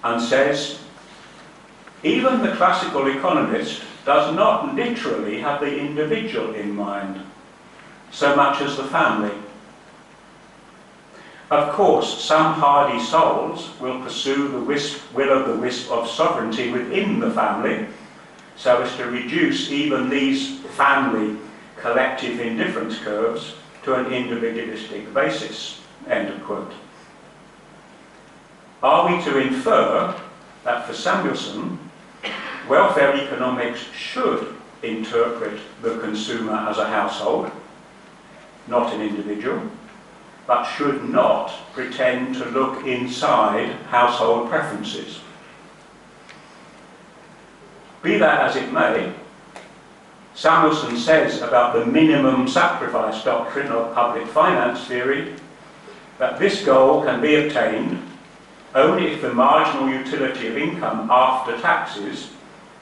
and says, even the classical economist does not literally have the individual in mind, so much as the family. Of course, some hardy souls will pursue the will-o'-the-wisp of sovereignty within the family, so as to reduce even these family collective indifference curves to an individualistic basis, end of quote. Are we to infer that for Samuelson, welfare economics should interpret the consumer as a household, not an individual, but should not pretend to look inside household preferences? Be that as it may, Samuelson says about the minimum sacrifice doctrine of public finance theory that this goal can be obtained only if the marginal utility of income after taxes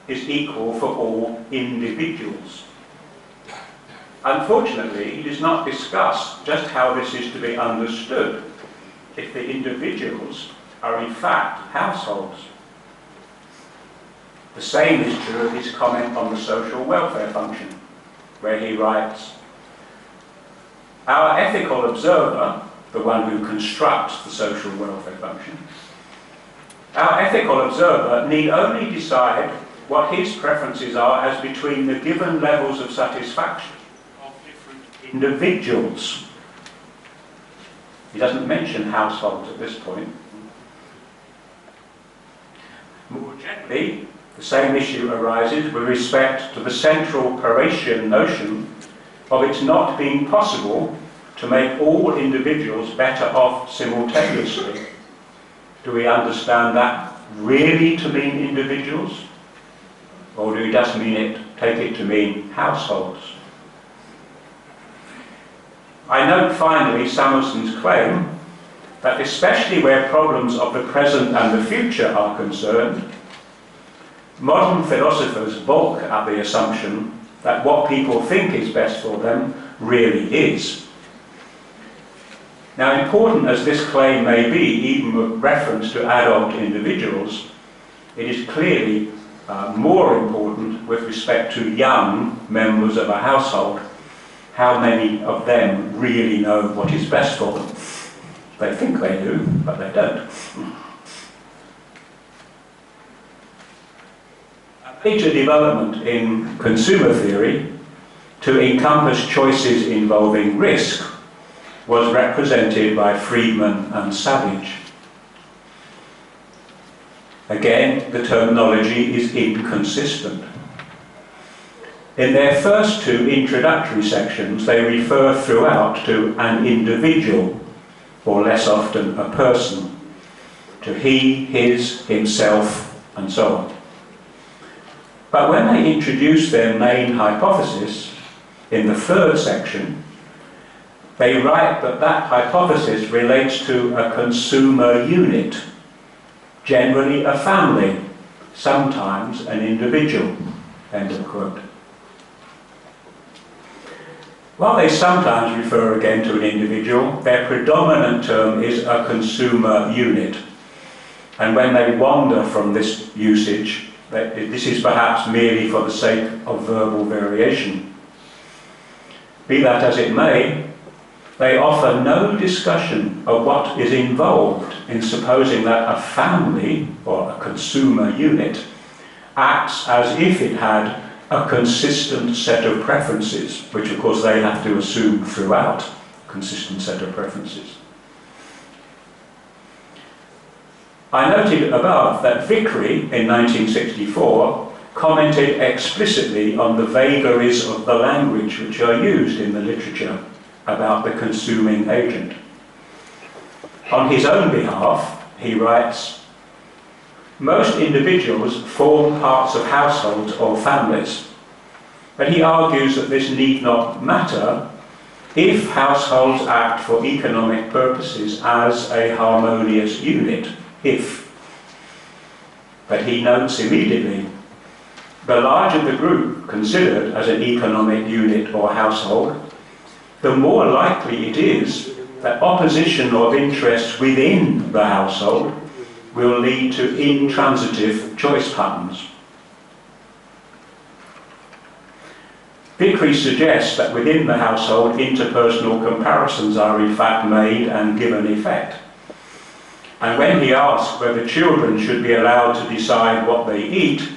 is equal for all individuals. Unfortunately, he does not discuss just how this is to be understood if the individuals are in fact households. The same is true of his comment on the social welfare function, where he writes, "Our ethical observer," the one who constructs the social welfare function, "our ethical observer need only decide what his preferences are as between the given levels of satisfaction of different individuals." He doesn't mention households at this point. More generally, the same issue arises with respect to the central Paretian notion of it not being possible to make all individuals better off simultaneously. Do we understand that really to mean individuals? Or do we just take it to mean households? I note finally Samuelson's claim that especially where problems of the present and the future are concerned, modern philosophers balk at the assumption that what people think is best for them really is. Now, important as this claim may be, even with reference to adult individuals, it is clearly more important with respect to young members of a household. How many of them really know what is best for them? They think they do, but they don't. A major development in consumer theory to encompass choices involving risk was represented by Friedman and Savage. Again, the terminology is inconsistent. In their first two introductory sections, they refer throughout to an individual, or less often a person, to he, his, himself, and so on. But when they introduce their main hypothesis, in the third section, they write that that hypothesis relates to a consumer unit, generally a family, sometimes an individual, end of quote. While they sometimes refer again to an individual, their predominant term is a consumer unit. And when they wander from this usage, this is perhaps merely for the sake of verbal variation. Be that as it may, they offer no discussion of what is involved in supposing that a family, or a consumer unit, acts as if it had a consistent set of preferences, which of course they have to assume throughout, consistent set of preferences. I noted above that Vickrey, in 1964, commented explicitly on the vagaries of the language which are used in the literature about the consuming agent. On his own behalf, he writes, "Most individuals form parts of households or families, but he argues that this need not matter if households act for economic purposes as a harmonious unit, if." But he notes immediately, the larger the group considered as an economic unit or household, the more likely it is that opposition of interests within the household will lead to intransitive choice patterns. Vickrey suggests that within the household, interpersonal comparisons are in fact made and given effect. And when he asks whether children should be allowed to decide what they eat,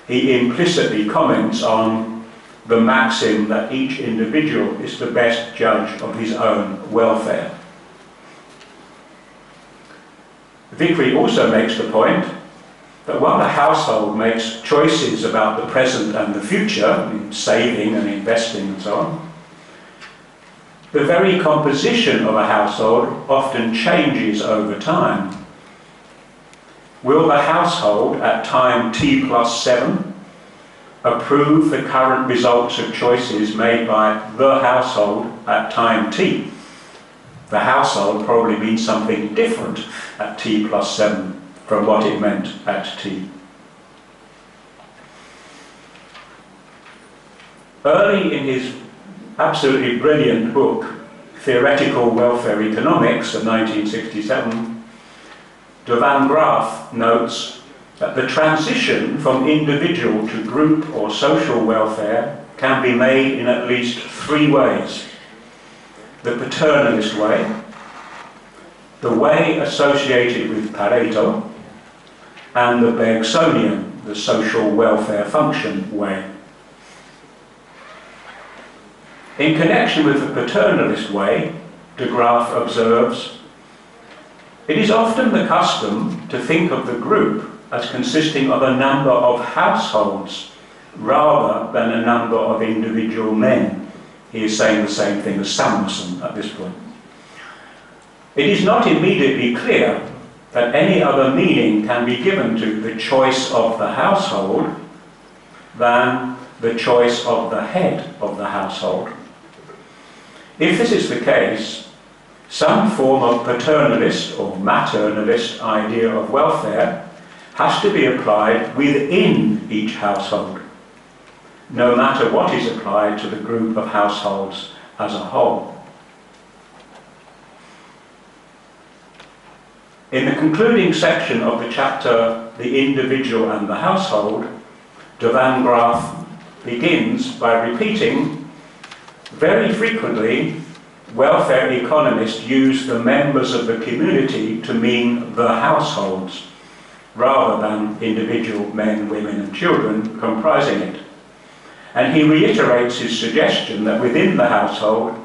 he implicitly comments on the maxim that each individual is the best judge of his own welfare. Vickrey also makes the point that while the household makes choices about the present and the future, in saving and investing and so on, the very composition of a household often changes over time. Will the household at time t+7 approve the current results of choices made by the household at time t? The household probably means something different at t+7 from what it meant at t. Early in his absolutely brilliant book, Theoretical Welfare Economics of 1967, de Van Graaf notes that the transition from individual to group or social welfare can be made in at least three ways: the paternalist way, the way associated with Pareto, and the Bergsonian, the social welfare function way. In connection with the paternalist way, de Graaf observes, it is often the custom to think of the group as consisting of a number of households rather than a number of individual men. He is saying the same thing as Samuelson at this point. It is not immediately clear that any other meaning can be given to the choice of the household than the choice of the head of the household. If this is the case, some form of paternalist or maternalist idea of welfare has to be applied within each household, no matter what is applied to the group of households as a whole. In the concluding section of the chapter, The Individual and the Household, de Van Graaf begins by repeating, very frequently, welfare economists use the members of the community to mean the households, rather than individual men, women and children comprising it. And he reiterates his suggestion that within the household,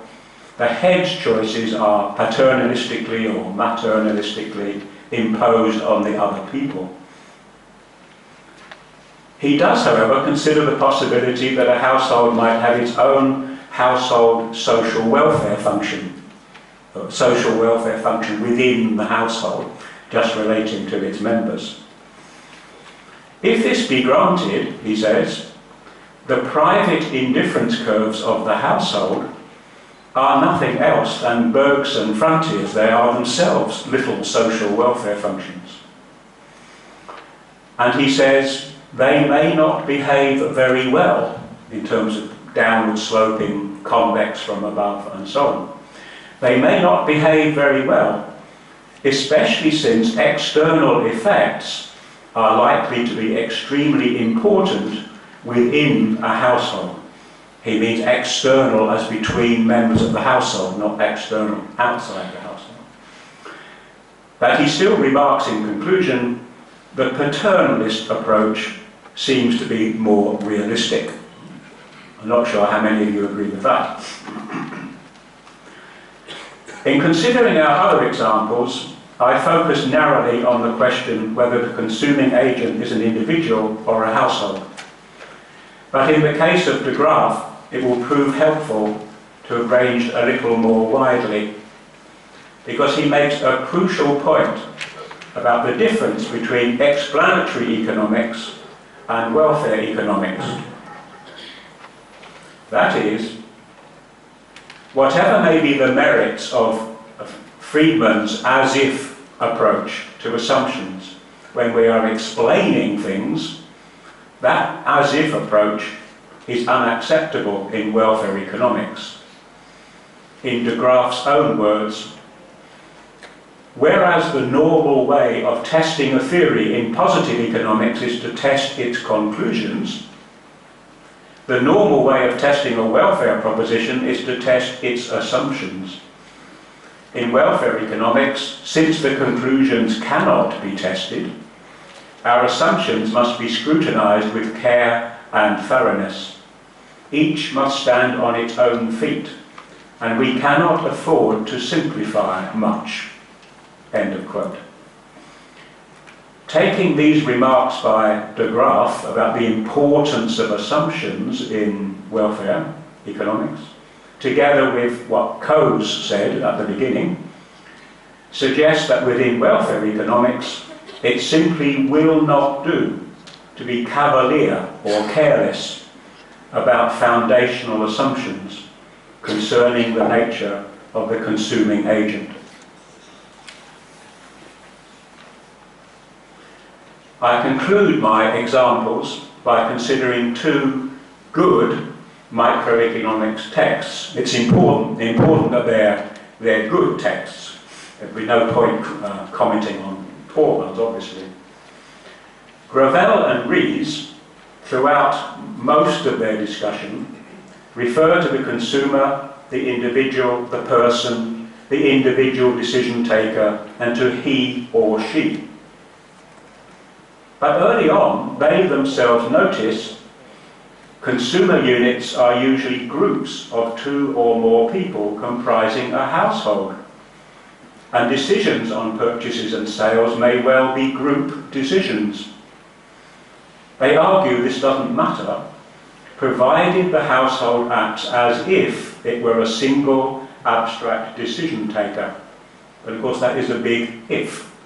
the head's choices are paternalistically or maternalistically imposed on the other people. He does, however, consider the possibility that a household might have its own household social welfare function within the household, just relating to its members. If this be granted, he says, the private indifference curves of the household are nothing else than Bergson frontiers. They are themselves little social welfare functions. And he says they may not behave very well in terms of downward sloping, convex from above and so on. They may not behave very well, especially since external effects are likely to be extremely important within a household. He means external as between members of the household, not external outside the household. But he still remarks in conclusion, the paternalist approach seems to be more realistic. I'm not sure how many of you agree with that. In considering our other examples, I focus narrowly on the question whether the consuming agent is an individual or a household. But in the case of de Graaf, it will prove helpful to have ranged a little more widely, because he makes a crucial point about the difference between explanatory economics and welfare economics. That is, whatever may be the merits of Friedman's as-if approach to assumptions, when we are explaining things, that as-if approach is unacceptable in welfare economics. In de Graaf's own words, Whereas the normal way of testing a theory in positive economics is to test its conclusions, the normal way of testing a welfare proposition is to test its assumptions. In welfare economics, since the conclusions cannot be tested, our assumptions must be scrutinized with care and thoroughness. Each must stand on its own feet, and we cannot afford to simplify much. End of quote. Taking these remarks by de Graaf about the importance of assumptions in welfare economics, together with what Coase said at the beginning, suggests that within welfare economics, it simply will not do to be cavalier or careless about foundational assumptions concerning the nature of the consuming agent. I conclude my examples by considering two good microeconomics texts. It's important that they're good texts. There'd be no point commenting on poor ones, obviously. Gravel and Rees, throughout most of their discussion, refer to the consumer, the individual, the person, the individual decision taker, and to he or she. But early on, they themselves notice consumer units are usually groups of 2 or more people comprising a household. And decisions on purchases and sales may well be group decisions. They argue this doesn't matter, provided the household acts as if it were a single abstract decision taker. But of course that is a big if.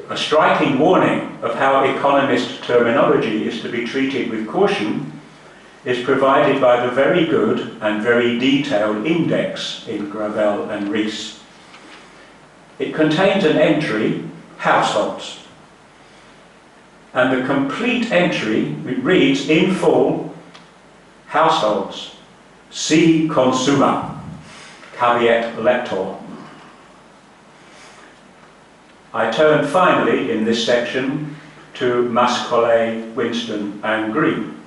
A striking warning of how economist terminology is to be treated with caution is provided by the very good and very detailed index in Gravel and Rees. It contains an entry, households, and the complete entry reads in full, households, see consumer, caveat lector. I turn finally in this section to Mascollet, Winston and Green.